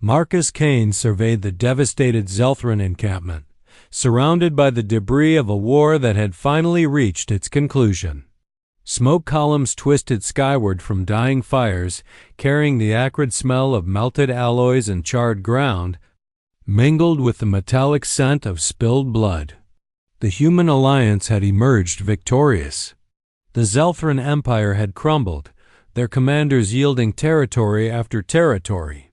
Marcus Kane surveyed the devastated Zelthran encampment, surrounded by the debris of a war that had finally reached its conclusion. Smoke columns twisted skyward from dying fires, carrying the acrid smell of melted alloys and charred ground, mingled with the metallic scent of spilled blood. The human alliance had emerged victorious. The Zelthran Empire had crumbled, their commanders yielding territory after territory.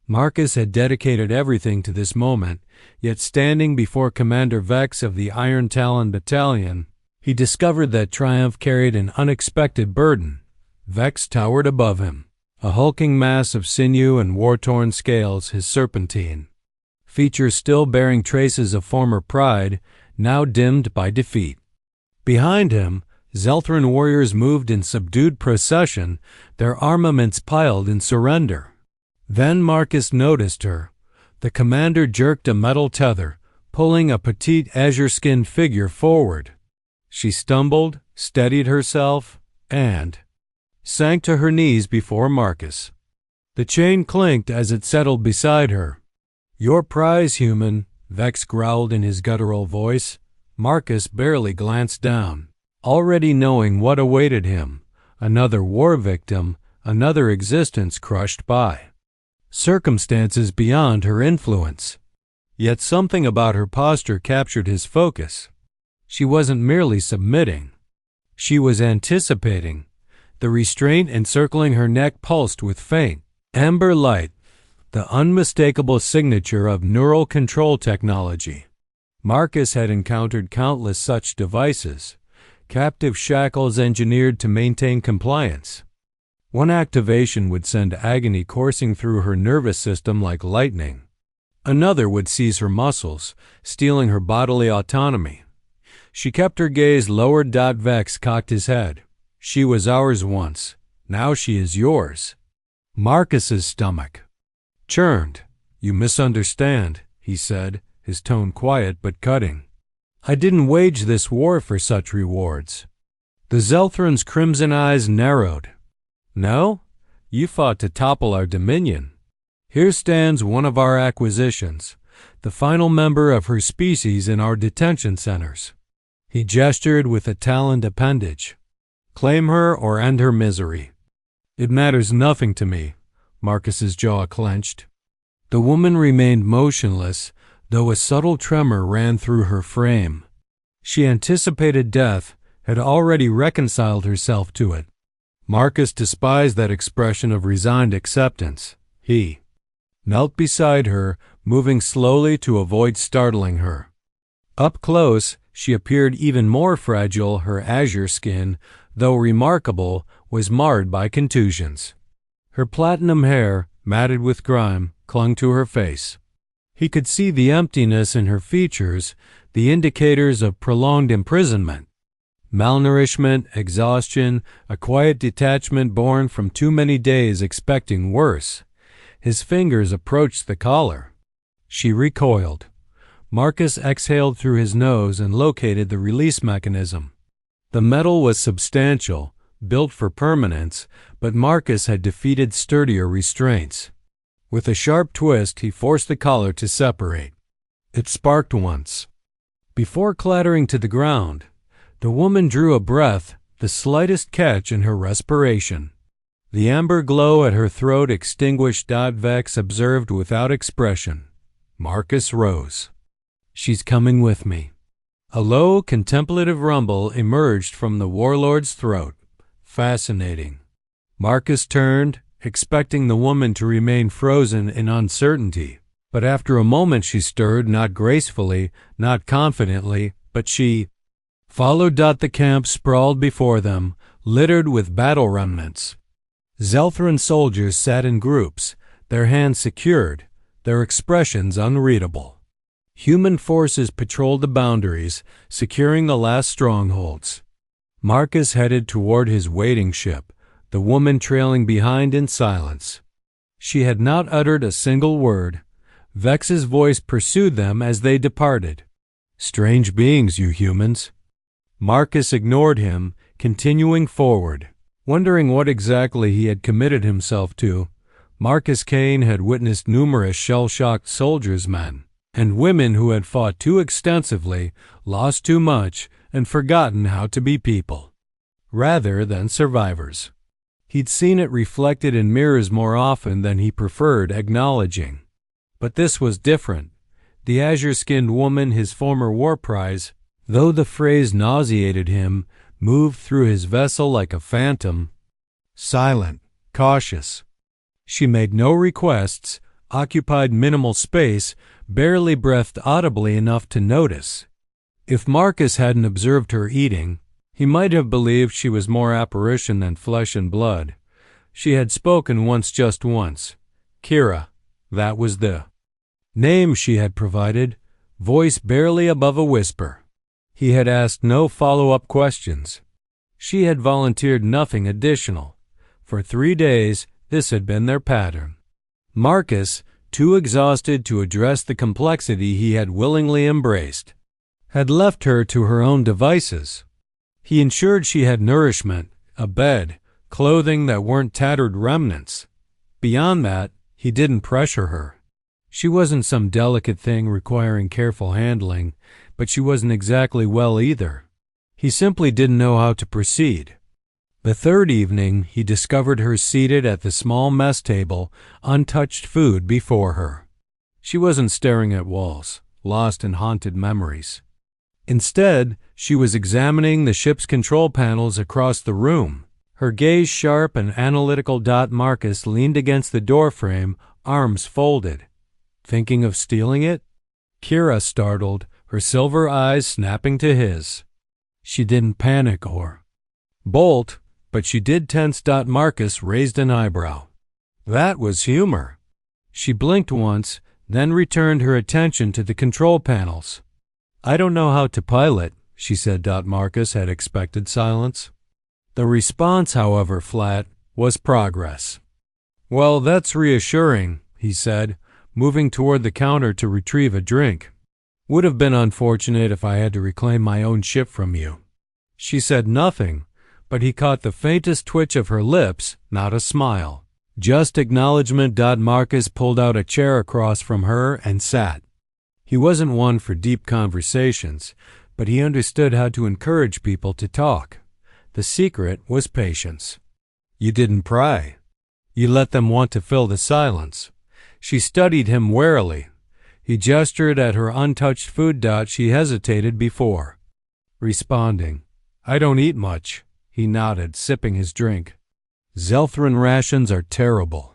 Marcus had dedicated everything to this moment, yet standing before Commander Vex of the Iron Talon Battalion, he discovered that triumph carried an unexpected burden. Vex towered above him, a hulking mass of sinew and war-torn scales, his serpentine. Features still bearing traces of former pride, now dimmed by defeat. Behind him, Zelthran warriors moved in subdued procession, their armaments piled in surrender. Then Marcus noticed her. The commander jerked a metal tether, pulling a petite azure-skinned figure forward. She stumbled, steadied herself, and sank to her knees before Marcus. The chain clinked as it settled beside her. "Your prize, human," Vex growled in his guttural voice. Marcus barely glanced down, already knowing what awaited him: another war victim, another existence crushed by circumstances beyond her influence. Yet something about her posture captured his focus. She wasn't merely submitting. She was anticipating. The restraint encircling her neck pulsed with faint amber light, the unmistakable signature of neural control technology. Marcus had encountered countless such devices, captive shackles engineered to maintain compliance. One activation would send agony coursing through her nervous system like lightning. Another would seize her muscles, stealing her bodily autonomy. She kept her gaze lowered. Vex cocked his head. "She was ours once. Now she is yours." Marcus's stomach churned. "You misunderstand," he said, his tone quiet but cutting. "I didn't wage this war for such rewards." The Zelthran's crimson eyes narrowed. "No? You fought to topple our dominion. Here stands one of our acquisitions, the final member of her species in our detention centers." He gestured with a taloned appendage. "Claim her or end her misery." "It matters nothing to me." Marcus's jaw clenched. The woman remained motionless, though a subtle tremor ran through her frame. She anticipated death, had already reconciled herself to it. Marcus despised that expression of resigned acceptance. He knelt beside her, moving slowly to avoid startling her. Up close, she appeared even more fragile. Her azure skin, though remarkable, was marred by contusions. Her platinum hair, matted with grime, clung to her face. He could see the emptiness in her features, the indicators of prolonged imprisonment. Malnourishment, exhaustion, a quiet detachment born from too many days expecting worse. His fingers approached the collar. She recoiled. Marcus exhaled through his nose and located the release mechanism. The metal was substantial, built for permanence, but Marcus had defeated sturdier restraints. With a sharp twist, he forced the collar to separate. It sparked once. Before clattering to the ground, the woman drew a breath, the slightest catch in her respiration. The amber glow at her throat extinguished. Vex observed without expression. Marcus rose. "She's coming with me." A low, contemplative rumble emerged from the warlord's throat. Fascinating. Marcus turned, expecting the woman to remain frozen in uncertainty. But after a moment she stirred, not gracefully, not confidently, but she followed. The camp sprawled before them, littered with battle remnants. Zelthran soldiers sat in groups, their hands secured, their expressions unreadable. Human forces patrolled the boundaries, securing the last strongholds. Marcus headed toward his waiting ship, the woman trailing behind in silence. She had not uttered a single word. Vex's voice pursued them as they departed. "Strange beings, you humans." Marcus ignored him, continuing forward. Wondering what exactly he had committed himself to, Marcus Kane had witnessed numerous shell-shocked soldiers' men and women who had fought too extensively, lost too much, and forgotten how to be people, rather than survivors. He'd seen it reflected in mirrors more often than he preferred acknowledging. But this was different. The azure-skinned woman, his former war prize, though the phrase nauseated him, moved through his vessel like a phantom, silent, cautious. She made no requests, occupied minimal space, barely breathed audibly enough to notice. If Marcus hadn't observed her eating, he might have believed she was more apparition than flesh and blood. She had spoken just once. Kira, that was the name she had provided, voice barely above a whisper. He had asked no follow-up questions. She had volunteered nothing additional. For 3 days, this had been their pattern. Marcus, too exhausted to address the complexity he had willingly embraced, had left her to her own devices. He ensured she had nourishment, a bed, clothing that weren't tattered remnants. Beyond that, he didn't pressure her. She wasn't some delicate thing requiring careful handling, but she wasn't exactly well either. He simply didn't know how to proceed. The third evening, he discovered her seated at the small mess table, untouched food before her. She wasn't staring at walls, lost in haunted memories. Instead, she was examining the ship's control panels across the room. Her gaze sharp and analytical. Marcus leaned against the doorframe, arms folded. Thinking of stealing it? Kira startled, her silver eyes snapping to his. She didn't panic or bolt, but she did tense. Marcus raised an eyebrow. That was humor. She blinked once, then returned her attention to the control panels. I don't know how to pilot, she said. Marcus had expected silence. The response, however flat, was progress. Well, that's reassuring, he said, moving toward the counter to retrieve a drink. Would have been unfortunate if I had to reclaim my own ship from you. She said nothing, but he caught the faintest twitch of her lips, not a smile. Just acknowledgement. Marcus pulled out a chair across from her and sat. He wasn't one for deep conversations, but he understood how to encourage people to talk. The secret was patience. You didn't pry. You let them want to fill the silence. She studied him warily. He gestured at her untouched food. She hesitated before responding. I don't eat much. He nodded, sipping his drink. Zelthran rations are terrible.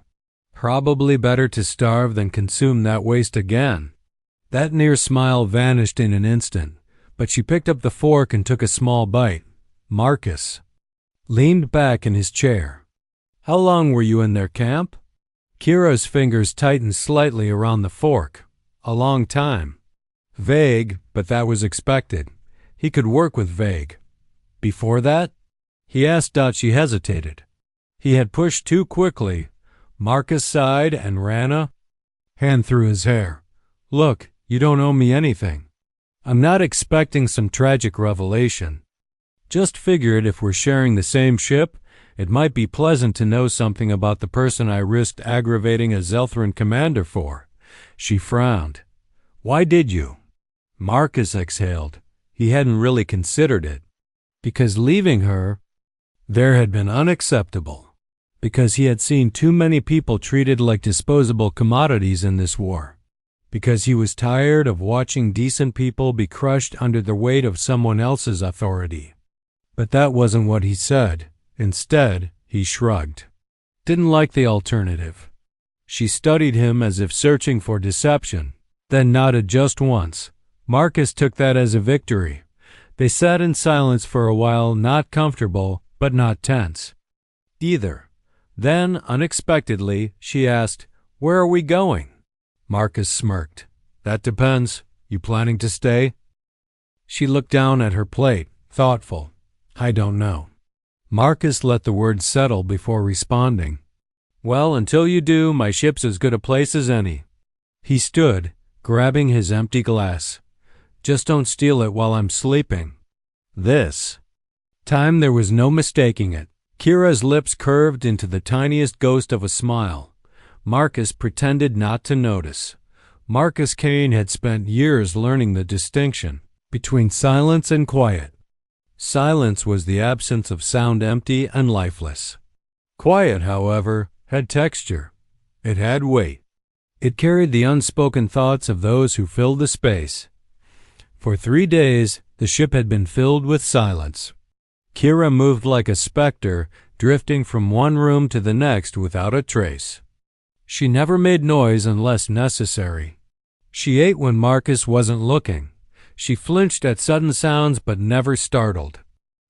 Probably better to starve than consume that waste again. That near smile vanished in an instant, but she picked up the fork and took a small bite. Marcus leaned back in his chair. How long were you in their camp? Kira's fingers tightened slightly around the fork. A long time. Vague, but that was expected. He could work with vague. Before that? He asked. She hesitated. He had pushed too quickly. Marcus sighed and ran a hand through his hair. Look, you don't owe me anything. I'm not expecting some tragic revelation. Just figured if we're sharing the same ship, it might be pleasant to know something about the person I risked aggravating a Zelthran commander for. She frowned. Why did you? Marcus exhaled. He hadn't really considered it. Because leaving her there had been unacceptable. Because he had seen too many people treated like disposable commodities in this war. Because he was tired of watching decent people be crushed under the weight of someone else's authority. But that wasn't what he said. Instead, he shrugged. Didn't like the alternative. She studied him as if searching for deception, then nodded just once. Marcus took that as a victory. They sat in silence for a while, not comfortable, but not tense either. Then, unexpectedly, she asked, Where are we going? Marcus smirked. That depends. You planning to stay? She looked down at her plate, thoughtful. I don't know. Marcus let the words settle before responding. Well, until you do, my ship's as good a place as any. He stood, grabbing his empty glass. Just don't steal it while I'm sleeping. This time there was no mistaking it. Kira's lips curved into the tiniest ghost of a smile. Marcus pretended not to notice. Marcus Kane had spent years learning the distinction between silence and quiet. Silence was the absence of sound, empty and lifeless. Quiet, however, had texture. It had weight. It carried the unspoken thoughts of those who filled the space. For 3 days, the ship had been filled with silence. Kira moved like a specter, drifting from one room to the next without a trace. She never made noise unless necessary. She ate when Marcus wasn't looking. She flinched at sudden sounds but never startled.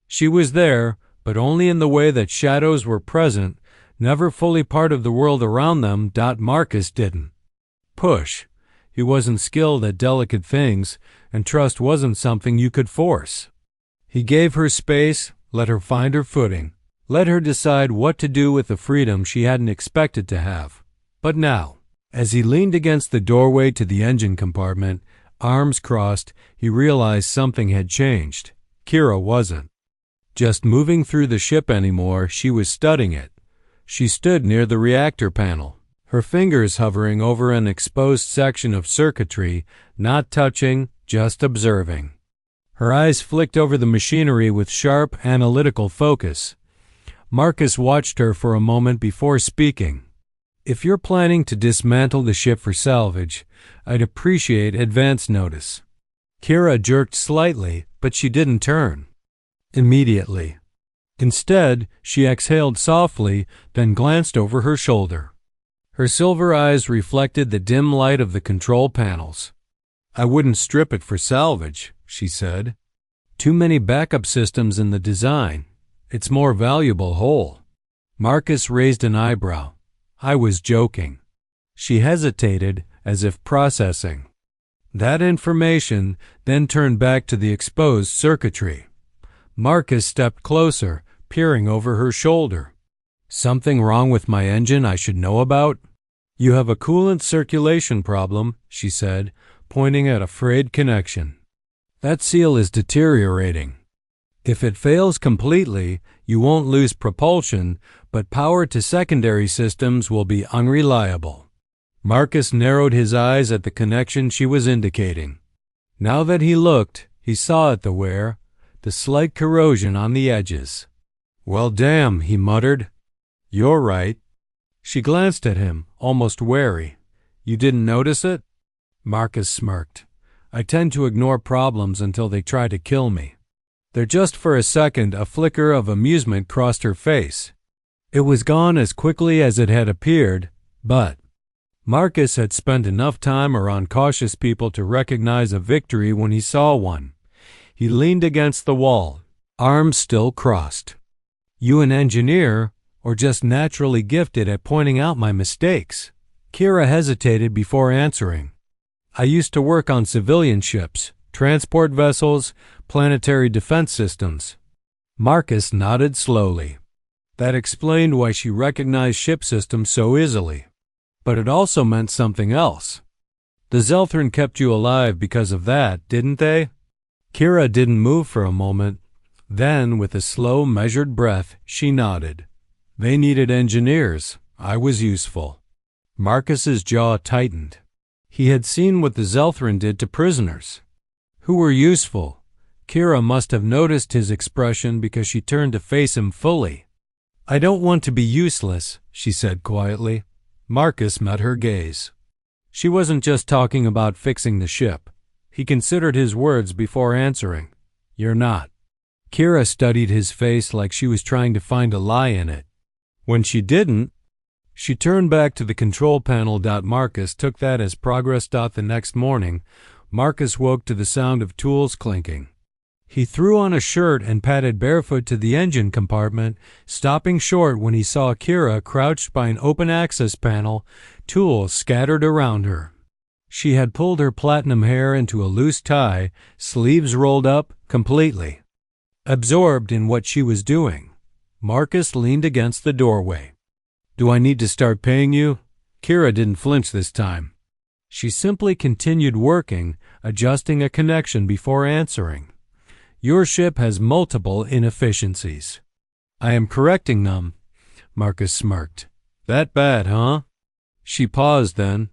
She was there, but only in the way that shadows were present, never fully part of the world around them. Marcus didn't push. He wasn't skilled at delicate things, and trust wasn't something you could force. He gave her space, let her find her footing, let her decide what to do with the freedom she hadn't expected to have. But now, as he leaned against the doorway to the engine compartment, arms crossed, he realized something had changed. Kira wasn't just moving through the ship anymore, she was studying it. She stood near the reactor panel, her fingers hovering over an exposed section of circuitry, not touching, just observing. Her eyes flicked over the machinery with sharp, analytical focus. Marcus watched her for a moment before speaking. "If you're planning to dismantle the ship for salvage, I'd appreciate advance notice." Kira jerked slightly, but she didn't turn immediately. Instead, she exhaled softly, then glanced over her shoulder. Her silver eyes reflected the dim light of the control panels. "I wouldn't strip it for salvage," she said. "Too many backup systems in the design. It's more valuable whole." Marcus raised an eyebrow. "I was joking." She hesitated, as if processing that information, then turned back to the exposed circuitry. Marcus stepped closer, peering over her shoulder. "Something wrong with my engine I should know about?" "You have a coolant circulation problem," she said, pointing at a frayed connection. "That seal is deteriorating. If it fails completely, you won't lose propulsion, but power to secondary systems will be unreliable." Marcus narrowed his eyes at the connection she was indicating. Now that he looked, he saw at the wear, the slight corrosion on the edges. "Well, damn," he muttered. "You're right." She glanced at him, almost wary. "You didn't notice it?" Marcus smirked. "I tend to ignore problems until they try to kill me." There just for a second a flicker of amusement crossed her face. It was gone as quickly as it had appeared, but Marcus had spent enough time around cautious people to recognize a victory when he saw one. He leaned against the wall, arms still crossed. "You an engineer, or just naturally gifted at pointing out my mistakes?" Kira hesitated before answering. "I used to work on civilian ships, transport vessels, planetary defense systems." Marcus nodded slowly. That explained why she recognized ship systems so easily. But it also meant something else. "The Zelthran kept you alive because of that, didn't they?" Kira didn't move for a moment. Then, with a slow, measured breath, she nodded. "They needed engineers. I was useful." Marcus's jaw tightened. He had seen what the Zelthran did to prisoners. Who were useful? Kira must have noticed his expression because she turned to face him fully. "I don't want to be useless," she said quietly. Marcus met her gaze. She wasn't just talking about fixing the ship. He considered his words before answering. "You're not." Kira studied his face like she was trying to find a lie in it. When she didn't, she turned back to the control panel. Marcus took that as progress. The next morning, Marcus woke to the sound of tools clinking. He threw on a shirt and padded barefoot to the engine compartment, stopping short when he saw Kira crouched by an open access panel, tools scattered around her. She had pulled her platinum hair into a loose tie, sleeves rolled up completely. Absorbed in what she was doing, Marcus leaned against the doorway. "Do I need to start paying you?" Kira didn't flinch this time. She simply continued working, adjusting a connection before answering. "Your ship has multiple inefficiencies." "I am correcting them," Marcus smirked. "That bad, huh?" She paused then,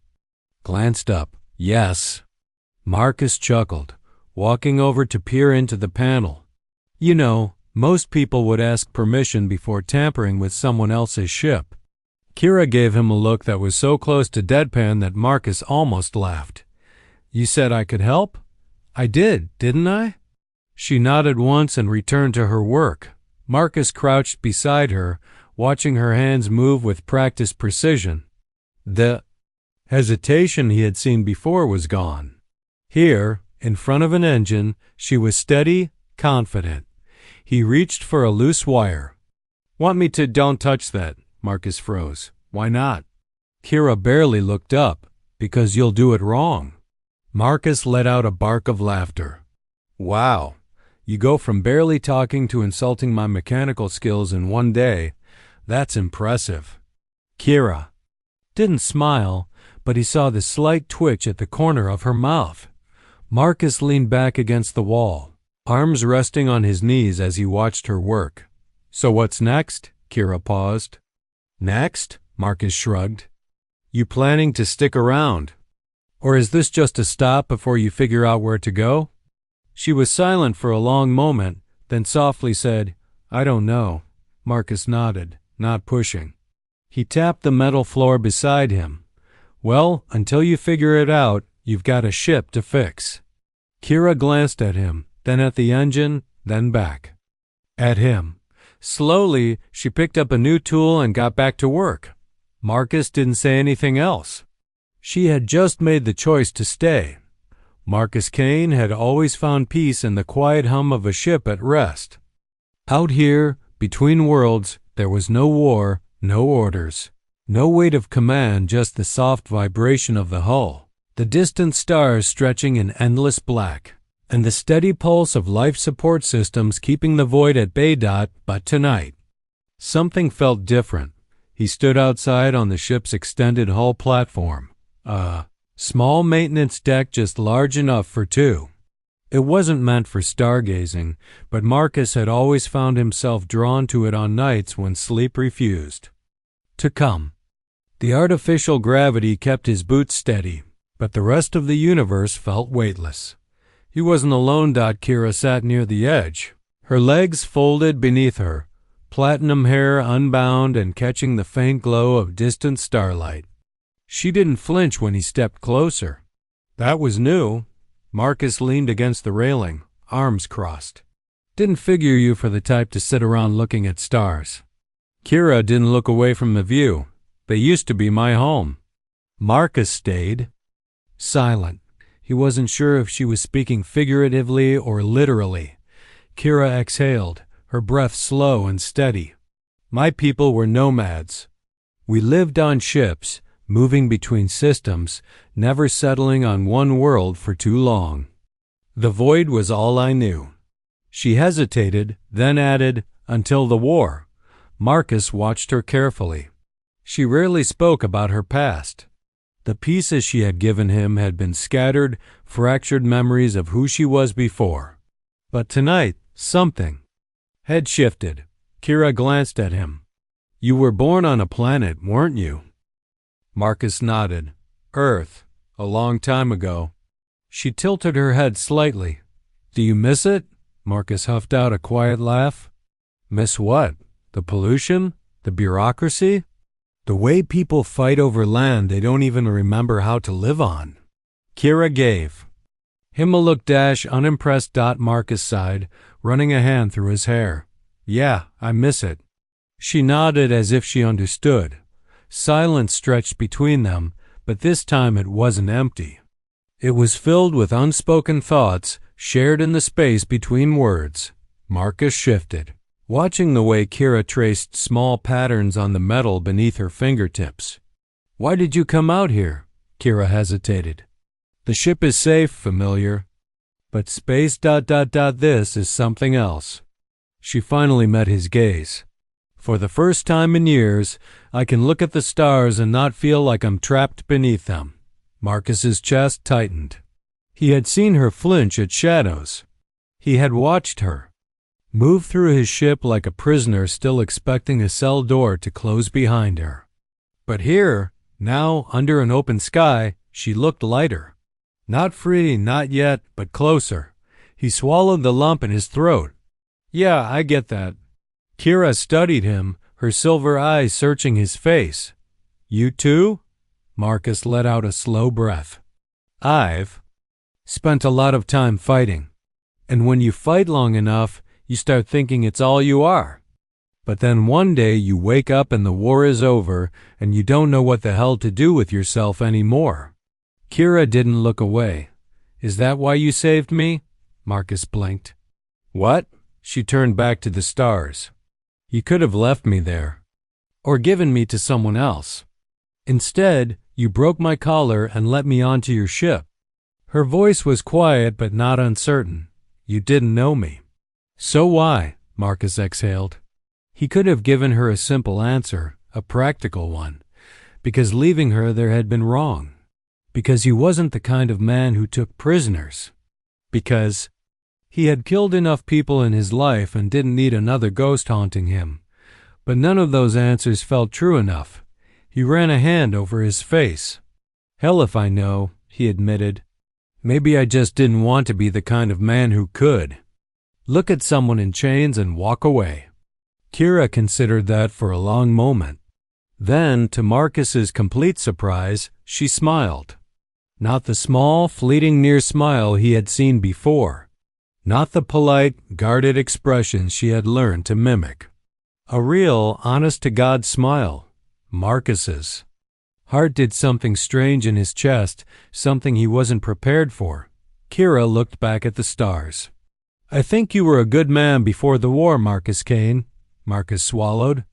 glanced up. Yes. Marcus chuckled, walking over to peer into the panel. You know, most people would ask permission before tampering with someone else's ship. Kira gave him a look that was so close to deadpan that Marcus almost laughed. You said I could help? I did, didn't I? She nodded once and returned to her work. Marcus crouched beside her, watching her hands move with practiced precision. The hesitation he had seen before was gone. Here, in front of an engine, she was steady, confident. He reached for a loose wire. Want me to don't touch that? Marcus froze. Why not? Kira barely looked up. Because you'll do it wrong. Marcus let out a bark of laughter. Wow. You go from barely talking to insulting my mechanical skills in one day. That's impressive. Kira didn't smile, but he saw the slight twitch at the corner of her mouth. Marcus leaned back against the wall, arms resting on his knees as he watched her work. So what's next? Kira paused. Next? Marcus shrugged. You planning to stick around? Or is this just a stop before you figure out where to go? She was silent for a long moment, then softly said, I don't know. Marcus nodded, not pushing. He tapped the metal floor beside him. Well, until you figure it out, you've got a ship to fix. Kira glanced at him, then at the engine, then back at him. Slowly, she picked up a new tool and got back to work. Marcus didn't say anything else. She had just made the choice to stay. Marcus Kane had always found peace in the quiet hum of a ship at rest. Out here, between worlds, there was no war, no orders, no weight of command, just the soft vibration of the hull, the distant stars stretching in endless black, and the steady pulse of life support systems keeping the void at bay. But tonight, something felt different. He stood outside on the ship's extended hull platform, a small maintenance deck just large enough for two. It wasn't meant for stargazing, but Marcus had always found himself drawn to it on nights when sleep refused to come. The artificial gravity kept his boots steady, but the rest of the universe felt weightless. He wasn't alone. Kira sat near the edge, her legs folded beneath her, platinum hair unbound and catching the faint glow of distant starlight. She didn't flinch when he stepped closer. That was new. Marcus leaned against the railing, arms crossed. Didn't figure you for the type to sit around looking at stars. Kira didn't look away from the view. They used to be my home. Marcus stayed silent. He wasn't sure if she was speaking figuratively or literally. Kira exhaled, her breath slow and steady. My people were nomads. We lived on ships, moving between systems, never settling on one world for too long. The void was all I knew. She hesitated, then added, until the war. Marcus watched her carefully. She rarely spoke about her past. The pieces she had given him had been scattered, fractured memories of who she was before. But tonight, something had shifted. Kira glanced at him. You were born on a planet, weren't you? Marcus nodded. Earth, a long time ago. She tilted her head slightly. Do you miss it? Marcus huffed out a quiet laugh. Miss what? The pollution? The bureaucracy? The way people fight over land they don't even remember how to live on. Kira gave him a look. Unimpressed. Marcus sighed, running a hand through his hair. Yeah, I miss it. She nodded as if she understood. Silence stretched between them, but this time it wasn't empty. It was filled with unspoken thoughts, shared in the space between words. Marcus shifted, watching the way Kira traced small patterns on the metal beneath her fingertips. Why did you come out here? Kira hesitated. The ship is safe, familiar. But space. This is something else. She finally met his gaze. For the first time in years, I can look at the stars and not feel like I'm trapped beneath them. Marcus's chest tightened. He had seen her flinch at shadows. He had watched her move through his ship like a prisoner still expecting a cell door to close behind her. But here, Now, under an open sky, she looked lighter. Not free, not yet, but closer. He swallowed the lump in his throat. Yeah, I get that. Kira studied him, her silver eyes searching his face. You too? Marcus let out a slow breath. I've spent a lot of time fighting. And when you fight long enough, you start thinking it's all you are. But then one day you wake up and the war is over, and you don't know what the hell to do with yourself anymore. Kira didn't look away. Is that why you saved me? Marcus blinked. What? She turned back to the stars. You could have left me there. Or given me to someone else. Instead, you broke my collar and let me onto your ship. Her voice was quiet but not uncertain. You didn't know me. So why? Marcus exhaled. He could have given her a simple answer, a practical one. Because leaving her there had been wrong. Because he wasn't the kind of man who took prisoners. Because he had killed enough people in his life and didn't need another ghost haunting him. But none of those answers felt true enough. He ran a hand over his face. Hell if I know, he admitted. Maybe I just didn't want to be the kind of man who could. Look at someone in chains and walk away. Kira considered that for a long moment. Then, to Marcus's complete surprise, she smiled. Not the small, fleeting near smile he had seen before. Not the polite, guarded expression she had learned to mimic. A real, honest-to-God smile. Marcus's. Heart did something strange in his chest, something he wasn't prepared for. Kira looked back at the stars. I think you were a good man before the war, Marcus Kane. Marcus swallowed.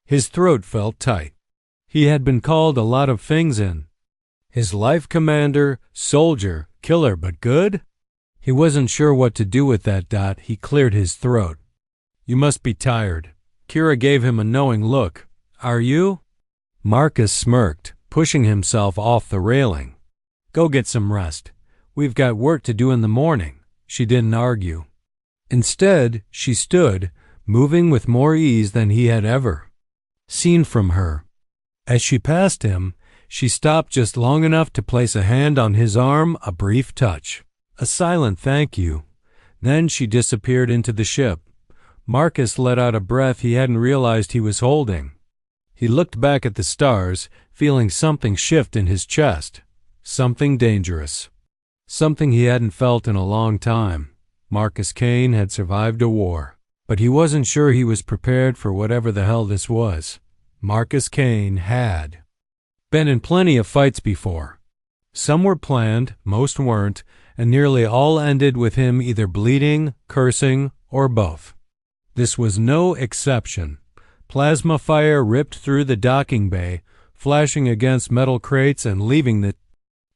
His throat felt tight. He had been called a lot of things in his life: commander, soldier, killer, but good? He wasn't sure what to do with that. He cleared his throat. You must be tired. Kira gave him a knowing look. Are you? Marcus smirked, pushing himself off the railing. Go get some rest. We've got work to do in the morning. She didn't argue. Instead, she stood, moving with more ease than he had ever seen from her. As she passed him, she stopped just long enough to place a hand on his arm, a brief touch. A silent thank you. Then she disappeared into the ship. Marcus let out a breath he hadn't realized he was holding. He looked back at the stars, feeling something shift in his chest. Something dangerous. Something he hadn't felt in a long time. Marcus Kane had survived a war, but he wasn't sure he was prepared for whatever the hell this was. Marcus Kane had been in plenty of fights before. Some were planned, most weren't, and nearly all ended with him either bleeding, cursing, or both. This was no exception. Plasma fire ripped through the docking bay, flashing against metal crates and leaving the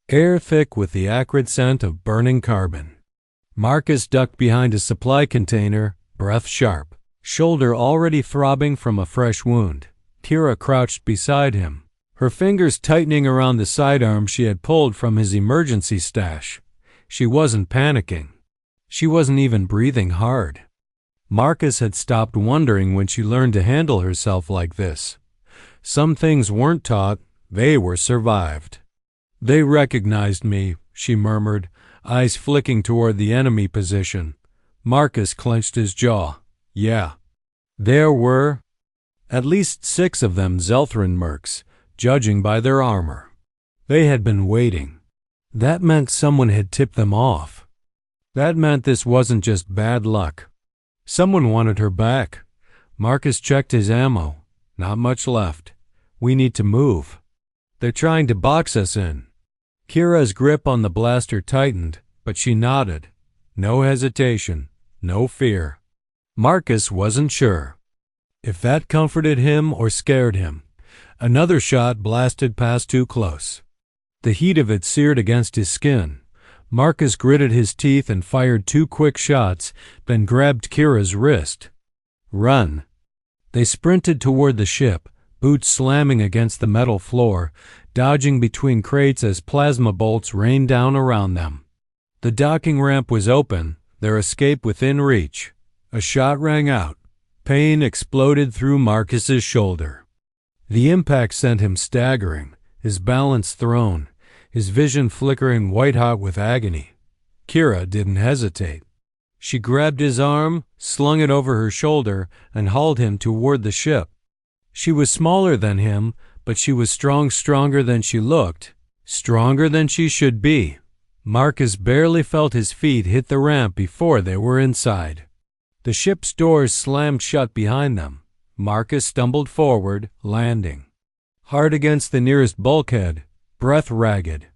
air thick with the acrid scent of burning carbon. Marcus ducked behind a supply container, breath sharp, shoulder already throbbing from a fresh wound. Kira crouched beside him, her fingers tightening around the sidearm she had pulled from his emergency stash. She wasn't panicking. She wasn't even breathing hard. Marcus had stopped wondering when she learned to handle herself like this. Some things weren't taught, they were survived. They recognized me, she murmured, eyes flicking toward the enemy position. Marcus clenched his jaw. Yeah. There were at least 6 of them Zelthran mercs, judging by their armor. They had been waiting. That meant someone had tipped them off. That meant this wasn't just bad luck. Someone wanted her back. Marcus checked his ammo. Not much left. We need to move. They're trying to box us in. Kira's grip on the blaster tightened, but she nodded. No hesitation. No fear. Marcus wasn't sure if that comforted him or scared him. Another shot blasted past too close. The heat of it seared against his skin. Marcus gritted his teeth and fired 2 quick shots, then grabbed Kira's wrist. Run. They sprinted toward the ship, boots slamming against the metal floor, dodging between crates as plasma bolts rained down around them. The docking ramp was open, their escape within reach. A shot rang out. Pain exploded through Marcus's shoulder. The impact sent him staggering, his balance thrown, his vision flickering white-hot with agony. Kira didn't hesitate. She grabbed his arm, slung it over her shoulder, and hauled him toward the ship. She was smaller than him, but she was stronger than she looked, stronger than she should be. Marcus barely felt his feet hit the ramp before they were inside. The ship's doors slammed shut behind them. Marcus stumbled forward, landing hard against the nearest bulkhead, breath ragged.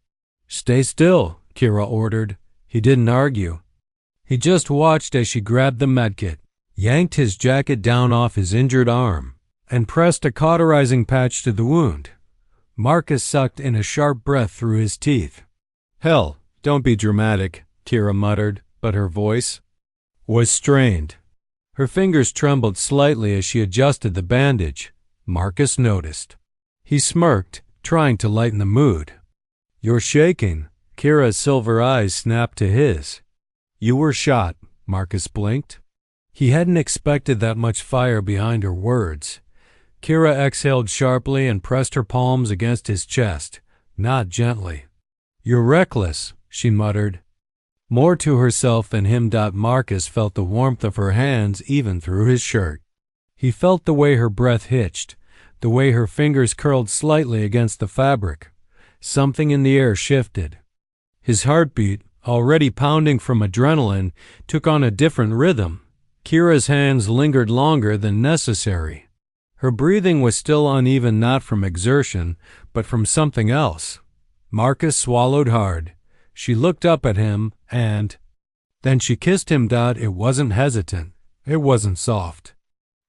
"Stay still," Kira ordered. He didn't argue. He just watched as she grabbed the medkit, yanked his jacket down off his injured arm, and pressed a cauterizing patch to the wound. Marcus sucked in a sharp breath through his teeth. "Hell, don't be dramatic," Kira muttered, but her voice was strained. Her fingers trembled slightly as she adjusted the bandage. Marcus noticed. He smirked, trying to lighten the mood. "You're shaking." Kira's silver eyes snapped to his. "You were shot," Marcus blinked. He hadn't expected that much fire behind her words. Kira exhaled sharply and pressed her palms against his chest, not gently. "You're reckless," she muttered. More to herself than him. Marcus felt the warmth of her hands even through his shirt. He felt the way her breath hitched, the way her fingers curled slightly against the fabric. Something in the air shifted. His heartbeat, already pounding from adrenaline, took on a different rhythm. Kira's hands lingered longer than necessary. Her breathing was still uneven, not from exertion, but from something else. Marcus swallowed hard. She looked up at him, and then she kissed him. It wasn't hesitant. It wasn't soft.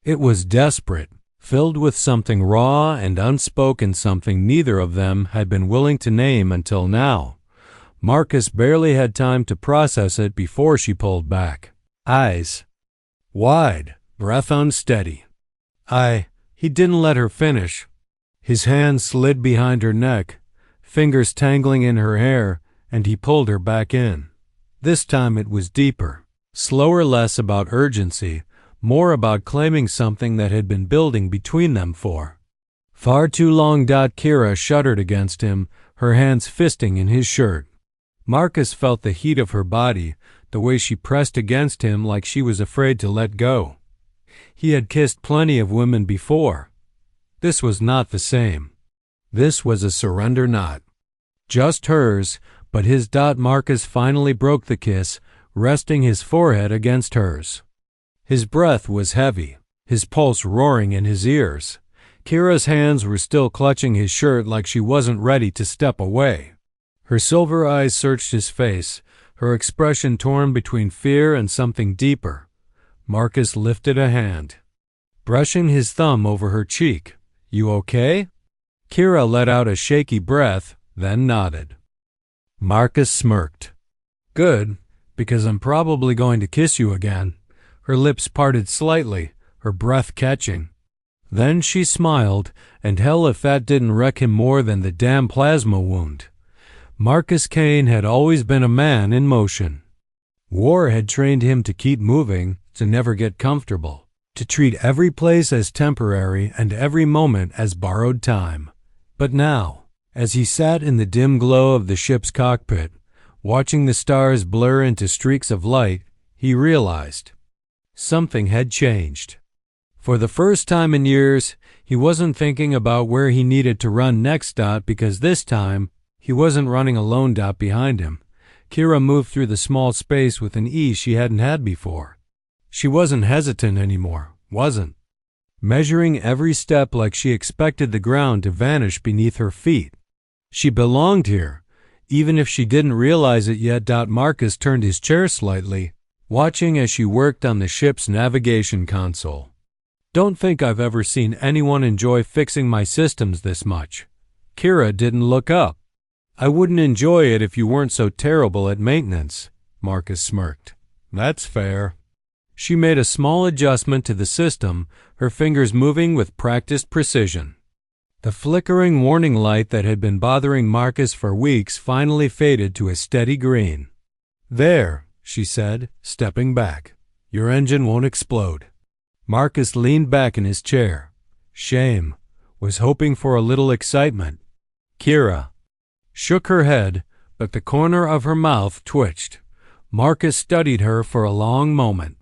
It was desperate, filled with something raw and unspoken, something neither of them had been willing to name until now. Marcus barely had time to process it before she pulled back. Eyes wide, breath unsteady. He didn't let her finish. His hand slid behind her neck, fingers tangling in her hair, and he pulled her back in. This time it was deeper, slower, less about urgency, more about claiming something that had been building between them for far too long. Kira shuddered against him, her hands fisting in his shirt. Marcus felt the heat of her body, the way she pressed against him like she was afraid to let go. He had kissed plenty of women before. This was not the same. This was a surrender knot. Just hers, but his. Marcus finally broke the kiss, resting his forehead against hers. His breath was heavy, his pulse roaring in his ears. Kira's hands were still clutching his shirt like she wasn't ready to step away. Her silver eyes searched his face, her expression torn between fear and something deeper. Marcus lifted a hand, brushing his thumb over her cheek. "You okay?" Kira let out a shaky breath, then nodded. Marcus smirked. "Good, because I'm probably going to kiss you again." Her lips parted slightly, her breath catching. Then she smiled, and hell if that didn't wreck him more than the damn plasma wound. Marcus Kane had always been a man in motion. War had trained him to keep moving, to never get comfortable, to treat every place as temporary and every moment as borrowed time. But now, as he sat in the dim glow of the ship's cockpit, watching the stars blur into streaks of light, he realized something had changed. For the first time in years, he wasn't thinking about where he needed to run next. Because this time, he wasn't running alone. Behind him, Kira moved through the small space with an ease she hadn't had before. She wasn't hesitant anymore, wasn't measuring every step like she expected the ground to vanish beneath her feet. She belonged here, even if she didn't realize it yet. Marcus turned his chair slightly, watching as she worked on the ship's navigation console. "Don't think I've ever seen anyone enjoy fixing my systems this much." Kira didn't look up. "I wouldn't enjoy it if you weren't so terrible at maintenance," Marcus smirked. "That's fair." She made a small adjustment to the system, her fingers moving with practiced precision. The flickering warning light that had been bothering Marcus for weeks finally faded to a steady green. "There," she said, stepping back. "Your engine won't explode." Marcus leaned back in his chair. Shame. Was hoping for a little excitement. Kira shook her head, but the corner of her mouth twitched. Marcus studied her for a long moment.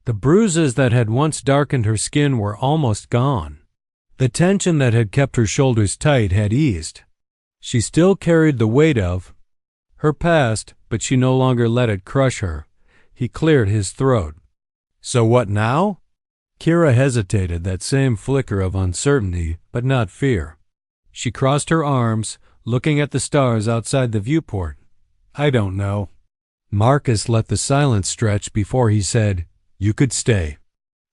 The bruises that had once darkened her skin were almost gone. The tension that had kept her shoulders tight had eased. She still carried the weight of her past, but she no longer let it crush her. He cleared his throat. So what now? Kira hesitated, that same flicker of uncertainty, but not fear. She crossed her arms, looking at the stars outside the viewport. I don't know. Marcus let the silence stretch before he said, You could stay.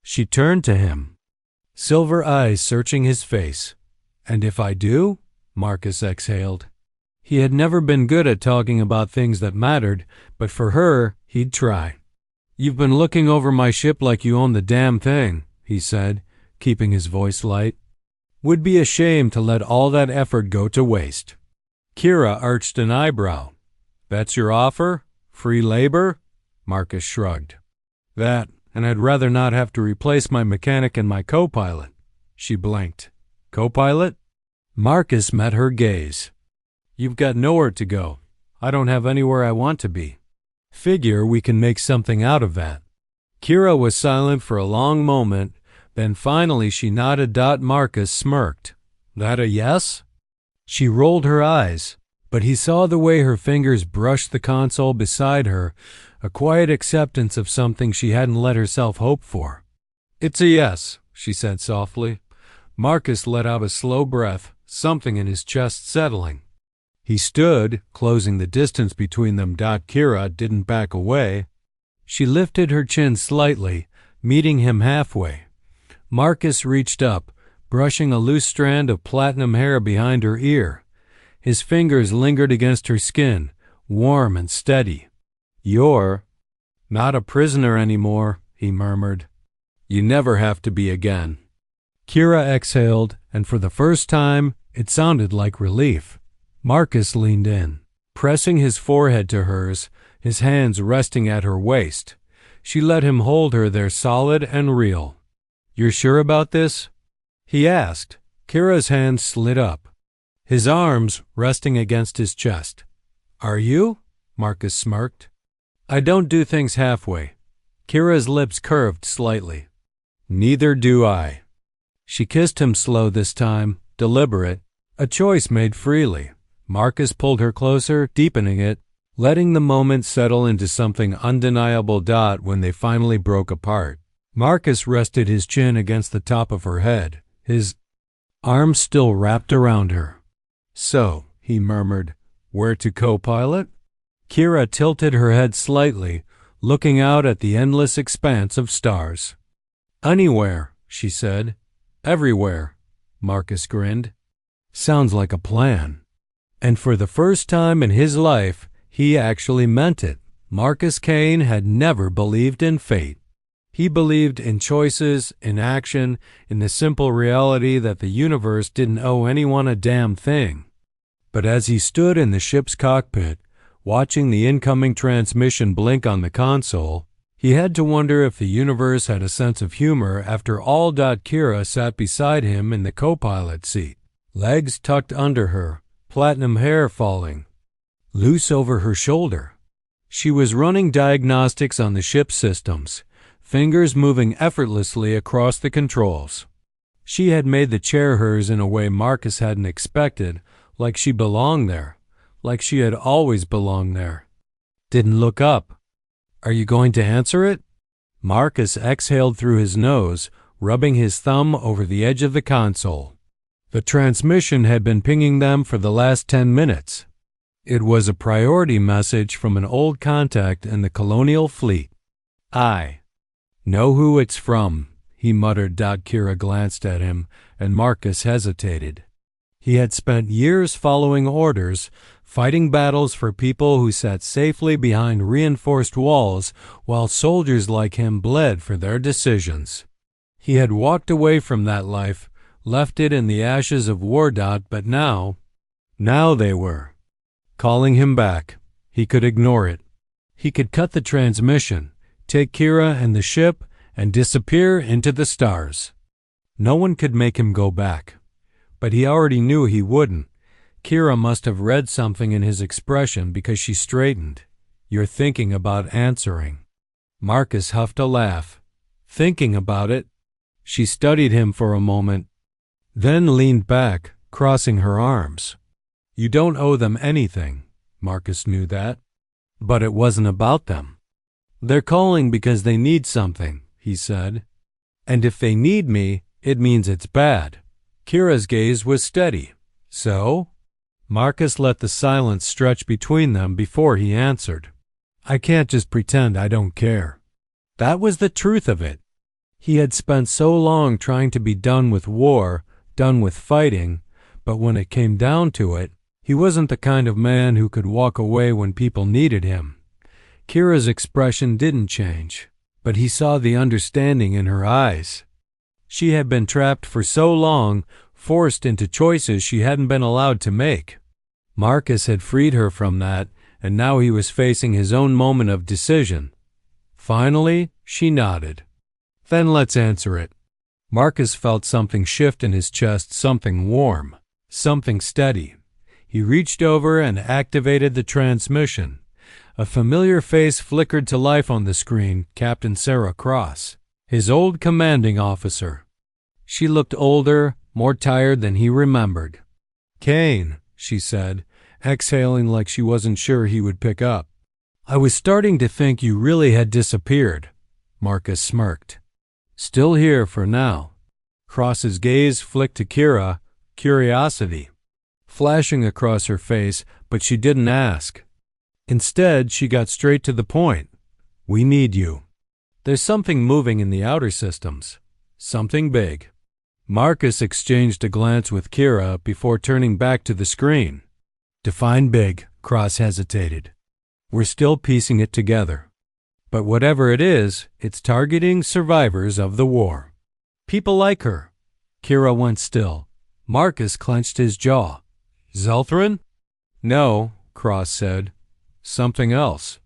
She turned to him, silver eyes searching his face. And if I do? Marcus exhaled. He had never been good at talking about things that mattered, but for her, he'd try. You've been looking over my ship like you own the damn thing, he said, keeping his voice light. Would be a shame to let all that effort go to waste. Kira arched an eyebrow. That's your offer? Free labor? Marcus shrugged. That, and I'd rather not have to replace my mechanic and my co-pilot. She blinked. Co-pilot? Marcus met her gaze. You've got nowhere to go. I don't have anywhere I want to be. Figure we can make something out of that. Kira was silent for a long moment, then finally she nodded. Marcus smirked. That a yes? She rolled her eyes, but he saw the way her fingers brushed the console beside her, a quiet acceptance of something she hadn't let herself hope for. It's a yes, she said softly. Marcus let out a slow breath, something in his chest settling. He stood, closing the distance between them. Kira didn't back away. She lifted her chin slightly, meeting him halfway. Marcus reached up, brushing a loose strand of platinum hair behind her ear. His fingers lingered against her skin, warm and steady. You're not a prisoner anymore, he murmured. You never have to be again. Kira exhaled, and for the first time, it sounded like relief. Marcus leaned in, pressing his forehead to hers, his hands resting at her waist. She let him hold her there, solid and real. You're sure about this? He asked. Kira's hand slid up, his arms resting against his chest. Are you? Marcus smirked. I don't do things halfway. Kira's lips curved slightly. Neither do I. She kissed him slow this time, deliberate, a choice made freely. Marcus pulled her closer, deepening it, letting the moment settle into something undeniable. When they finally broke apart, Marcus rested his chin against the top of her head, his arms still wrapped around her. So, he murmured, where to co-pilot? Kira tilted her head slightly, looking out at the endless expanse of stars. Anywhere, she said. Everywhere, Marcus grinned. Sounds like a plan. And for the first time in his life, he actually meant it. Marcus Kane had never believed in fate. He believed in choices, in action, in the simple reality that the universe didn't owe anyone a damn thing. But as he stood in the ship's cockpit, watching the incoming transmission blink on the console, he had to wonder if the universe had a sense of humor after all. Kira sat beside him in the co-pilot seat, legs tucked under her, platinum hair falling loose over her shoulder. She was running diagnostics on the ship's systems, fingers moving effortlessly across the controls. She had made the chair hers in a way Marcus hadn't expected, like she belonged there, like she had always belonged there. Didn't look up. Are you going to answer it? Marcus exhaled through his nose, rubbing his thumb over the edge of the console. The transmission had been pinging them for the last 10 minutes. It was a priority message from an old contact in the colonial fleet. I know who it's from, he muttered. Kira glanced at him, and Marcus hesitated. He had spent years following orders, fighting battles for people who sat safely behind reinforced walls while soldiers like him bled for their decisions. He had walked away from that life, left it in the ashes of war. But now they were calling him back. He could ignore it. He could cut the transmission, take Kira and the ship, and disappear into the stars. No one could make him go back. But he already knew he wouldn't. Kira must have read something in his expression because she straightened. "You're thinking about answering." Marcus huffed a laugh. "Thinking about it?" She studied him for a moment, then leaned back, crossing her arms. "You don't owe them anything." Marcus knew that. But it wasn't about them. "They're calling because they need something," he said. "And if they need me, it means it's bad." Kira's gaze was steady. "So?" Marcus let the silence stretch between them before he answered. "I can't just pretend I don't care." That was the truth of it. He had spent so long trying to be done with war, done with fighting, but when it came down to it, he wasn't the kind of man who could walk away when people needed him. Kira's expression didn't change, but he saw the understanding in her eyes. She had been trapped for so long, forced into choices she hadn't been allowed to make. Marcus had freed her from that, and now he was facing his own moment of decision. Finally, she nodded. "Then let's answer it." Marcus felt something shift in his chest, something warm, something steady. He reached over and activated the transmission. A familiar face flickered to life on the screen, Captain Sarah Cross, his old commanding officer. She looked older, more tired than he remembered. "Kane," she said, exhaling like she wasn't sure he would pick up. "I was starting to think you really had disappeared." Marcus smirked. "Still here for now." Cross's gaze flicked to Kira, curiosity flashing across her face, but she didn't ask. Instead, she got straight to the point. "We need you. There's something moving in the outer systems. Something big." Marcus exchanged a glance with Kira before turning back to the screen. "Define big," Cross hesitated. "We're still piecing it together. But whatever it is, it's targeting survivors of the war. People like her." Kira went still. Marcus clenched his jaw. "Zelthran?" "No," Cross said. "Something else."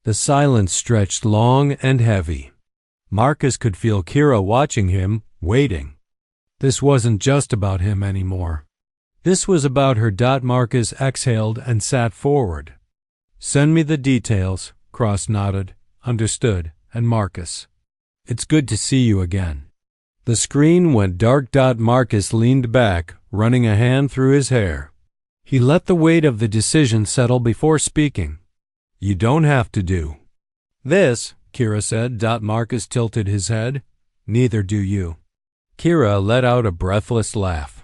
The silence stretched long and heavy. Marcus could feel Kira watching him, waiting. This wasn't just about him anymore. This was about her. Marcus exhaled and sat forward. "Send me the details," Cross nodded. "Understood." And Marcus, "It's good to see you again." The screen went dark. Marcus leaned back, running a hand through his hair. He let the weight of the decision settle before speaking. "You don't have to do this," Kira said. Marcus tilted his head. "Neither do you." Kira let out a breathless laugh.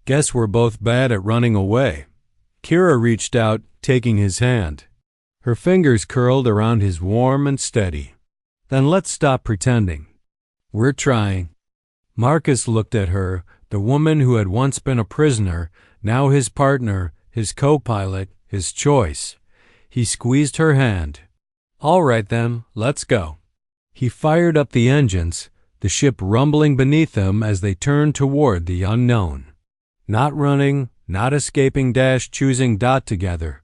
"Guess we're both bad at running away." Kira reached out, taking his hand. Her fingers curled around his, warm and steady. "Then let's stop pretending. We're trying." Marcus looked at her, the woman who had once been a prisoner, now his partner, his co-pilot, his choice. He squeezed her hand. "All right then, let's go." He fired up the engines, the ship rumbling beneath them as they turned toward the unknown. Not running, not escaping, choosing together.